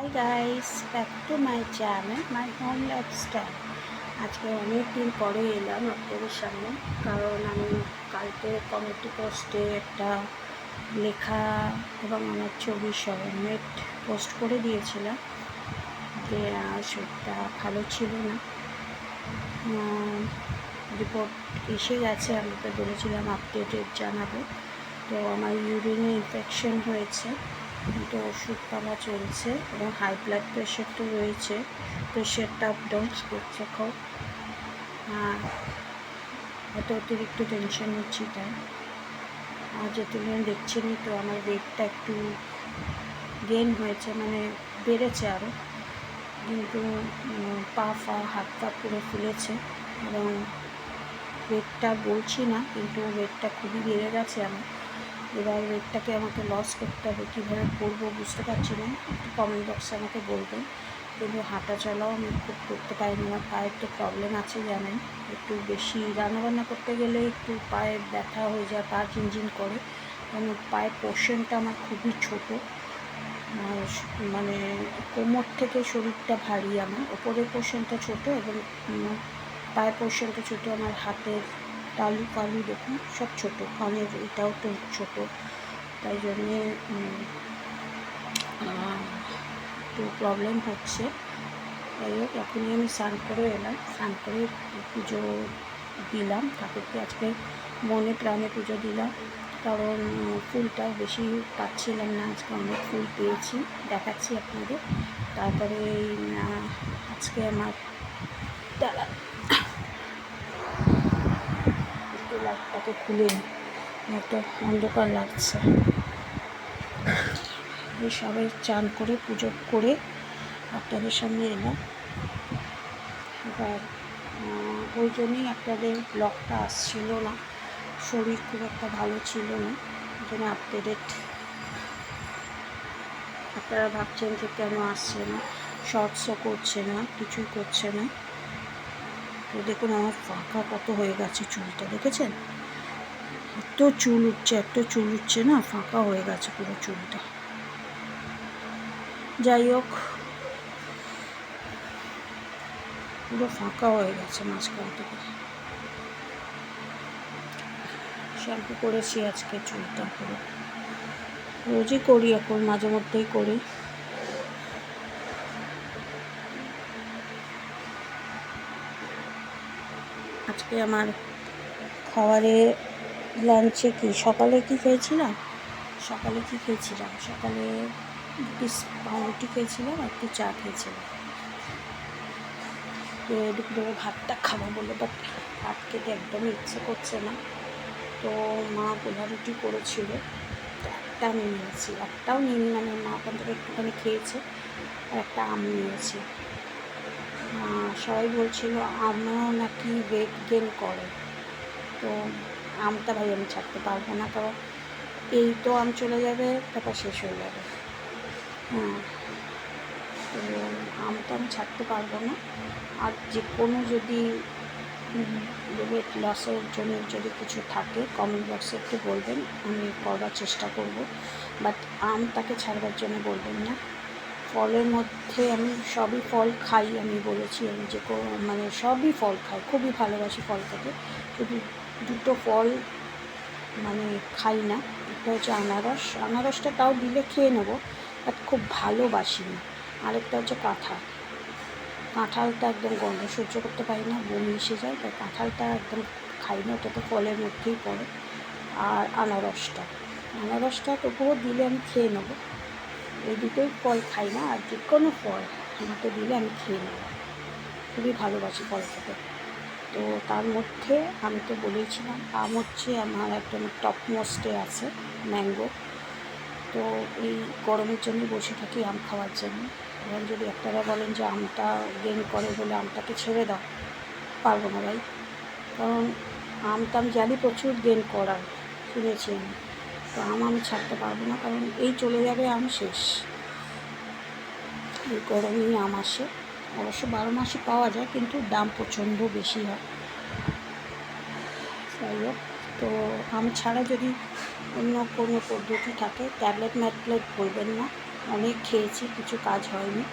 Hi guys, back to my channel my home lifestyle. আজকে অনেক দিন পরে এলাম আপনাদের সামনে, কারণ আমি কালকে কমিউনিটি পোস্টে একটা লেখা এবং আমার ছবি সহ নেট পোস্ট করে দিয়েছিলাম যে শরীরটা ভালো ছিল না। রিপোর্ট এসে গেছে, আমি তো বলেছিলাম আপডেটেড জানাবো। তো আমার ইউরিনে ইনফেকশন হয়েছে, কিন্তু ওষুধ পালা চলছে এবং হাই ব্লাড প্রেশার তো রয়েছে, প্রেশারটা আপ ডাউন করছে খুব। এত অতিরিক্ত টেনশন নিচ্ছি তাই। আর যেদিন দেখছেনই তো আমার ওয়েটটা একটু গেইন হয়েছে, মানে বেড়েছে আরও, কিন্তু পা হাত পা পুরো ফুলেছে এবং ওয়েটটা বলছি না, কিন্তু ওয়েটটা খুবই বেড়ে গেছে আমার। এবার ওয়েটটাকে আমাকে লস করতে হবে, কীভাবে করবো বুঝতে পারছি না। একটু কমেন্ট বক্সে আমাকে বলবেন। কিন্তু হাঁটা চলাও আমি খুব করতে পারি না, আমার পায়ের তো প্রবলেম আছে জানেন। একটু বেশি রান্নাবান্না করতে গেলে একটু পায়ে ব্যথা হয়ে যায়, পা ঝিনঝিন করে, কারণ পায়ের পোর্শনটা আমার খুবই ছোটো। মানে কোমর থেকে শরীরটা ভারী, আমার ওপরের পোর্শনটা ছোটো এবং পায়ের পোর্শনটা ছোটো। আমার হাতের তালু ফালু দেখুন সব ছোটো, কানের এটাও তো ছোটো, তাই জন্যে একটু প্রবলেম হচ্ছে। যাই হোক, এখনই আমি স্নান করে এলাম, স্নান করে পুজো দিলাম ঠাকুরকে। আজকে মনে প্রাণে পুজো দিলাম, কারণ ফুলটাও বেশি পাচ্ছিলাম না, আজকে অনেক ফুল পেয়েছি, দেখাচ্ছি আপনাদের। তারপরে আজকে আমার দাঁড়া একটু লাইটটাকে খুলে একটা অন্ধকার লাগছে। সবাই চান করে পুজো করে আপনাদের সামনে এলাম। এবার ওই জন্যই আপনাদের ব্লগটা আসছিল না, শরীর খুব একটা ভালো ছিল না, ওই জন্য আপডেট। আপনারা ভাবছেন যে কেন আসছে না, শর্টসও করছে না, কিছুই করছে না। তো দেখুন আমার ফাঁকা কত হয়ে গেছে, চুলটা দেখেছেন, এত চুল উঠছে না, ফাঁকা হয়ে গেছে পুরো চুলটা। যাই হোক, পুরো ফাঁকা হয়ে গেছে মাঝখান থেকে। শ্যাম্পু করেছি আজকে চুলটা পুরো, রোজই করি, এখন মাঝে মধ্যেই করি। আজকে আমার খাবারে লাঞ্চে সকালে কি খেয়েছিলাম, সকালে পাউরুটি খেয়েছিলাম, একটু চা খেয়েছিলাম। দুপুরে ভাতটা খাবো বলে, বাট ভাত খেতে একদমই ইচ্ছে করছে না। তো মা গোলা রুটি করেছিল, একটা আমি নিয়েছি, একটাও নিইনি, মানে মা ওখান থেকে একটুখানি খেয়েছে, আর একটা আম নিয়েছি। সবাই বলছিল আমও নাকি ওয়েট গেন করে, তো আমটা ভাই আমি ছাড়তে পারবো না, কারণ এই তো আম চলে যাবে, তারপর শেষ হয়ে যাবে। তো আমটা আমি ছাড়তে পারবো না। আর যে কোনো যদি ওয়েট লসের জন্য যদি কিছু থাকে কমেন্ট বক্সে একটু বলবেন, আমি করবার চেষ্টা করব, বাট আমটাকে ছাড়বার জন্য বলবেন না। ফলের মধ্যে আমি সবই ফল খাই, আমি বলেছি আমি যে মানে সবই ফল খাই, খুবই ভালোবাসি ফল খেতে, শুধু দুটো ফল মানে খাই না। একটা হচ্ছে আনারসটা তাও দিলে খেয়ে নেবো, বাট খুব ভালোবাসি না। আরেকটা হচ্ছে কাঁঠালটা একদম গন্ধ সহ্য করতে পারি না, বমি এসে যায়, তাই কাঁঠালটা একদম খাই না, ওটা তো ফলের মধ্যেই পড়ে। আর আনারসটা তবুও দিলে আমি খেয়ে নেবো, এই দুটোই ফল খাই না, আর যে কোনো ফল আমাকে দিলে আমি খেয়ে নেব, খুবই ভালোবাসি ফল খেতে। তো তার মধ্যে আমি তো বলেইছিলাম আম হচ্ছে আমার একদম টপ মোস্টে আছে, ম্যাঙ্গো। তো এই গরমের জন্য বসে থাকি আম খাওয়ার জন্য। এবার যদি আপনারা বলেন যে আমটা গেন করে বলে আমটাকে ছেড়ে দাও, পারবো না ভাই, কারণ আমটা আমি জানি প্রচুর গেন করার, শুনেছি আমি। তো আমি ছাড়তে পারবো না, কারণ এই চলে যাবে আম, শেষ। এই গরমেই আম আসে, অবশ্য 12 মাসই পাওয়া যায়, কিন্তু দাম প্রচণ্ড বেশি হয়। যাই হোক, তো আম ছাড়া যদি অন্য কোনো পদ্ধতি থাকে, ট্যাবলেট বলবেন না, অনেক খেয়েছি, কিছু কাজ হয়নি।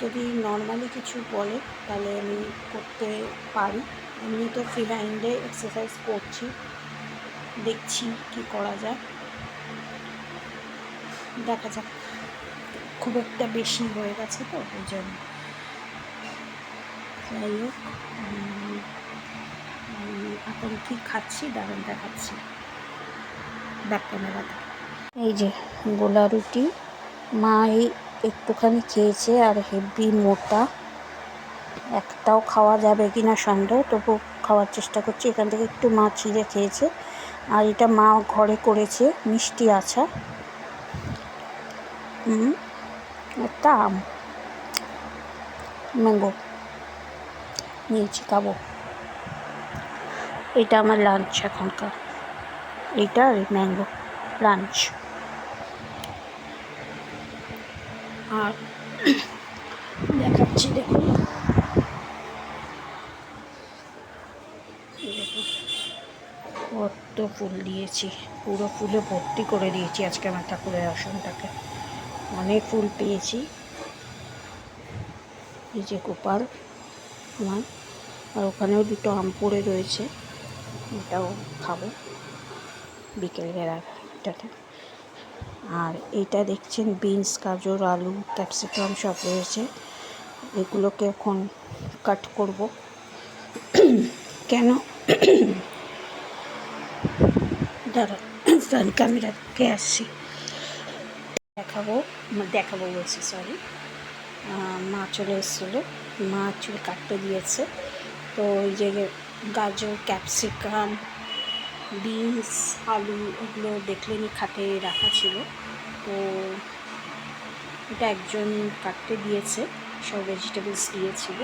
যদি নর্মালি কিছু বলে তাহলে আমি করতে পারি। এমনিতে ফ্রি হ্যান্ডে এক্সারসাইজ করছি, দেখছি কি করা যায়, দেখা যাক। খুব একটা বেশি হয়ে গেছে তো ওই জন্য। যাই হোক, এখন কী খাচ্ছি দাঁড়ান দেখাচ্ছি ব্যাক ক্যামেরাতে। এই যে গোলা রুটি, মা এই একটুখানি খেয়েছে আর হেভি মোটা, একটাও খাওয়া যাবে কি না সন্দেহ, তবু খাওয়ার চেষ্টা করছি। এখান থেকে একটু মা ছিঁড়ে খেয়েছে। আর এটা মা ঘরে করেছে মিষ্টি আচার, একটা আম, ম্যাঙ্গো নিয়েছি, খাবো। এটা আমার লাঞ্চ এখনকার, এইটা আর ম্যাঙ্গো লাঞ্চ। আর দেখাচ্ছি, দেখুন কত ফুল দিয়েছি, পুরো ফুলে ভর্তি করে দিয়েছি আজকে আমার ঠাকুরের আসনটাকে। অনেক ফুল পেয়েছি। এই যে গোপাল আমার, আর ওখানেও দুটো আম পড়ে রয়েছে, এটাও খাবো বিকেলবেলাটাতে। আর এটা দেখছেন বিনস, গাজর, আলু, ক্যাপসিকাম সব রয়েছে। এগুলোকে এখন কাট করব। কেন দাঁড়া, ফ্রন্ট ক্যামেরাকে আসছি, দেখাবো বলছি, সরি। মা চলে এসেছিলো, মা চুল কাটতে দিয়েছে। তো ওই যে গাজর, ক্যাপসিকাম, বিনস, আলু এগুলো দেখলেনি খাটে রাখা ছিল, তো এটা একজন কাটতে দিয়েছে, সব ভেজিটেবলস দিয়েছিল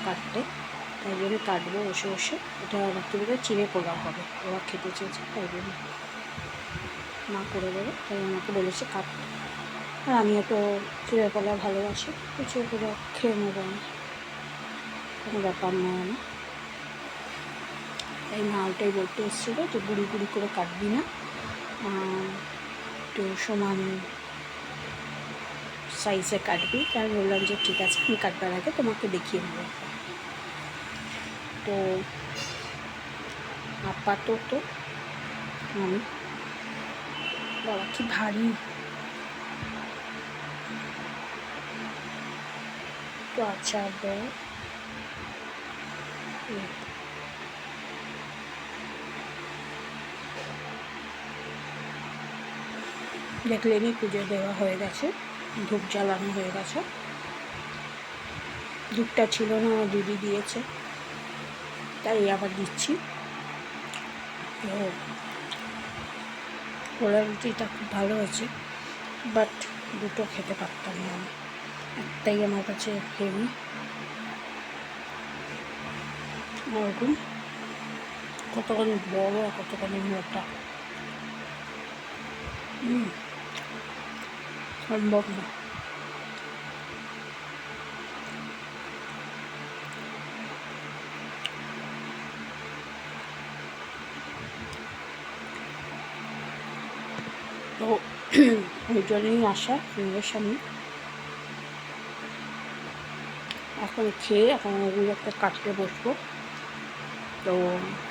কাটতে, তাই জন্য কাটবো বসে বসে। এটা রাত্রিবেলা চিড়ে পোলাও হবে, ওরা খেতে চেয়েছে তাই জন্য মা করে দেবে, তাই আমাকে বলেছে কাটতে। আর আমিও তো চিড়ে পোলাও ভালোবাসি, তো চিড়ে পোলাও খেয়ে নেবো, কোনো ব্যাপার নয় আমার। তাই মা ওটাই বলতে এসেছিলো যে গুঁড়ি গুঁড়ি করে কাটবি না, একটু সমান সাইজে কাটবি। তাই বললাম যে ঠিক আছে, আমি কাটবার আগে তোমাকে দেখিয়ে নেব। তো আপাতত আমি, বাবা কি ভারী, তো আচার দেয়, দেখলেনি পুজো দেওয়া হয়ে গেছে, ধূপ জ্বালানো হয়ে গেছে। ধূপটা ছিল না, আমার দিদি দিয়েছে, তাই আবার দিচ্ছি। তো পোলা রুটিটা খুব ভালো হয়েছে, বাট দুটো খেতে পারতাম না আমি, একটাই আমার কাছে হেভি। ওরকম কতখানি বড় আর কতখানি মোটা, সম্ভব না। তো ওই জন্যই আসা মেয়ের সামনে। এখন খেয়ে এখন ওগুলো একটা কাটতে বসবো। তো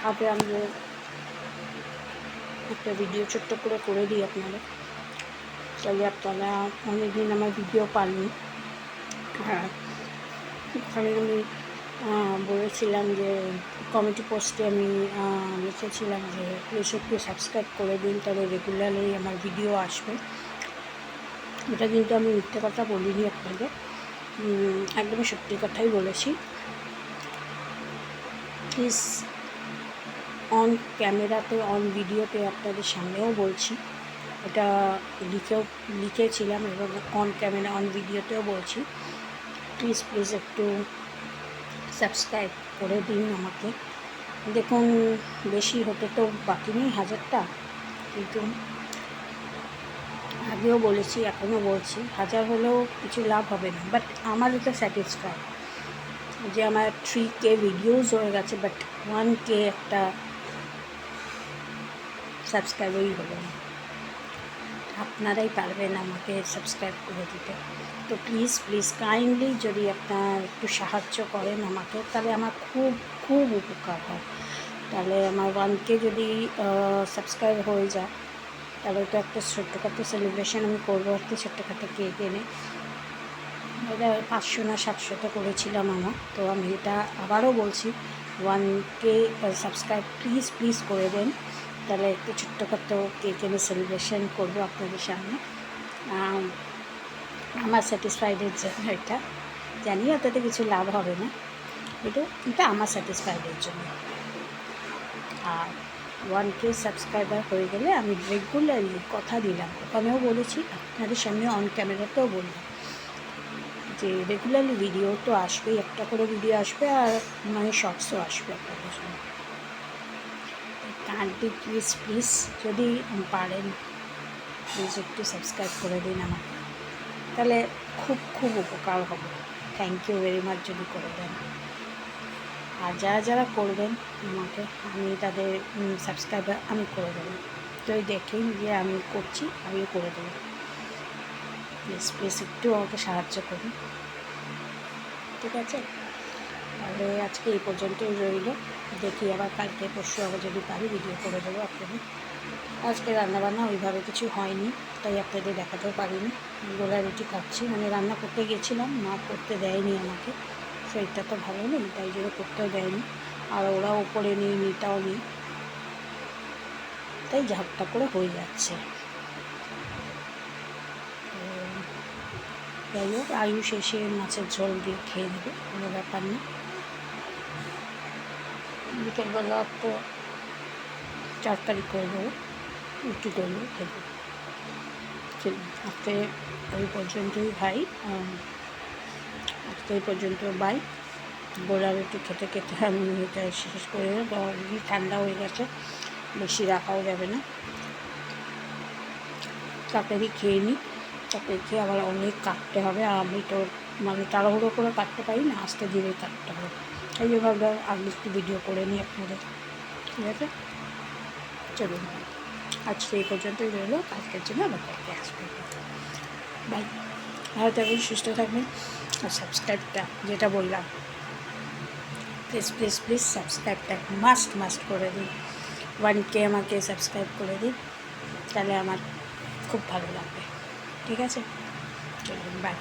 আগে আমি একটা ভিডিও ছোট্ট করে দিই আপনাদের, তাহলে আপনারা অনেকদিন আমার ভিডিও পাননি। হ্যাঁ, ওখানে আমি বলেছিলাম যে কমেন্টি পোস্টে আমি লিখেছিলাম যে প্লিজ একটু সাবস্ক্রাইব করে দিন, তবে রেগুলারলি আমার ভিডিও আসবে। এটা কিন্তু আমি মিথ্যে কথা বলিনি আপনাদের, একদমই সত্যি কথাই বলেছি। প্লিজ অন ক্যামেরাতে, অন ভিডিওতে আপনাদের সামনেও বলছি, এটা লিখেছিলাম এবং অন ক্যামেরা অন ভিডিওতেও বলছি, প্লিজ একটু সাবস্ক্রাইব করে দিন আমাকে। দেখুন, বেশি হতে তো বাকি নেই, 1000টা, কিন্তু আগেও বলেছি এখনও বলছি, 1000 হলেও কিছু লাভ হবে না, বাট আমার এটা স্যাটিসফাই যে আমার 3K ভিডিওস হয়ে গেছে, বাট 1K একটা সাবস্ক্রাইবারই হলো না। আপনারাই পারবেন আমাকে সাবস্ক্রাইব করে দিতে। তো প্লিজ কাইন্ডলি যদি আপনার একটু সাহায্য করেন আমাকে, তাহলে আমার খুব খুব উপকার হয়। তাহলে আমার 1K যদি সাবস্ক্রাইব হয়ে যায়, তাহলে তো একটা ছোট্টখাটো সেলিব্রেশন আমি করবো, একটা ছোট্টখাটো কেক এনে। এটা 500 না 700 করেছিলাম আমার। তো আমি এটা আবারও বলছি, 1K সাবস্ক্রাইব প্লিজ করে দেন। তাহলে একটু ছোট্টখাটো কেক এনে সেলিব্রেশন করবো আপনাদের সামনে। আমার স্যাটিসফাইডের জন্য এটা, জানি ওটাতে কিছু লাভ হবে না, এটা আমার স্যাটিসফাইডের জন্য। আর 1K সাবস্ক্রাইবার হয়ে গেলে আমি রেগুলারলি কথা দিলাম, ওখানেও বলেছি, আপনাদের সামনে অন ক্যামেরাতেও বললাম যে রেগুলারলি ভিডিও তো আসবেই, একটা করে ভিডিও আসবে, আর মানে শর্টসও আসবে আপনাদের সামনে। কাইন্ডলি প্লিজ যদি পারেন প্লিজ একটু সাবস্ক্রাইব করে দিন আমাকে, তাহলে খুব উপকার হবে। থ্যাংক ইউ ভেরি মাচ যদি করে দেন। আর যারা করবেন আমাকে, আমি তাদের সাবস্ক্রাইবার আমি করে দেবো। যদি দেখেন যে আমি করছি, আমিও করে দেবো। প্লিজ একটু আমাকে সাহায্য করুন, ঠিক আছে? তাহলে আজকে এই পর্যন্তই রইল। দেখি আবার কালকে পরশু আবার যদি পারি ভিডিও করে দেবো আপনাদের। আজকে রান্নাবান্না ওইভাবে কিছু হয়নি, তাই আপনাদের দেখাতেও পারিনি। গোলা রুটি খাচ্ছি, মানে রান্না করতে গেছিলাম, মা করতে দেয়নি আমাকে, শরীরটা তো ভালো নেই, তাই জন্য করতেও দেয়নি। আর ওরাও ওপরে নেই, মেয়েটাও নেই, তাই ঝাপটা করে হয়ে যাচ্ছে। যাই হোক, আয়ুষ এসে মাছের ঝোল দিয়ে খেয়ে নেবে, কোনো ব্যাপার নেই। বিকেলবেলা তো তরকারি করবো, রুটি করবো, খেলবো। আজকে ওই পর্যন্তই ভাই, আজকে এই পর্যন্ত বাই। গোলা রুটি খেতে আমি এটা শেষ করে অলরেডি ঠান্ডা হয়ে গেছে, বেশি রাখাও যাবে না। তাড়াতাড়ি খেয়ে নিই, তারপরে খেয়ে আবার অনেক কাটতে হবে, আর আমি তো মানে তাড়াহুড়ো করে কাটতে পারি না, আস্তে ধীরে কাটতে হবে। এই যে ভাবলাম আগে একটু ভিডিও করে নিই আপনাদের, ঠিক আছে? চলুন, আজকে এই পর্যন্তই রইল, কালকের জন্য আবার কালকে আসবে। বাই, ভালো থাকবেন, সুস্থ থাকবেন। আর সাবস্ক্রাইবটা যেটা বললাম, প্লিজ সাবস্ক্রাইবটা মাস্ট করে দিন। 1K আমাকে সাবস্ক্রাইব করে দিন, তাহলে আমার খুব ভালো লাগবে, ঠিক আছে? চলুন, বাই।